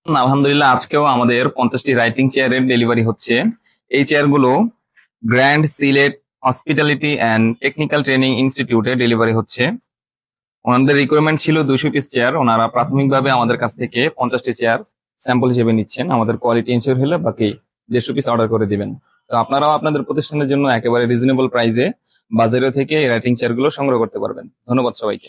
আলহামদুলিল্লাহ, আজকেও আমাদের 50টি রাইটিং চেয়ারের ডেলিভারি হচ্ছে। এই চেয়ারগুলো Grand Sylhet Hospitality and Technical Training ইনস্টিটিউটে ডেলিভারি হচ্ছে। ওনাদের রিকোয়ারমেন্ট ছিল 200 পিস চেয়ার। ওনারা প্রাথমিকভাবে আমাদের কাছ থেকে 50টি চেয়ার স্যাম্পল হিসেবে নিচ্ছেন। আমাদের কোয়ালিটি ইনশিওর হলে বাকি 150 পিস অর্ডার করে দিবেন। তো আপনারাও আপনাদের প্রতিষ্ঠানের জন্য একেবারে রিজনেবল প্রাইসে বাজারে থেকে এই রাইটিং চেয়ারগুলো সংগ্রহ করতে পারবেন। ধন্যবাদ সবাইকে।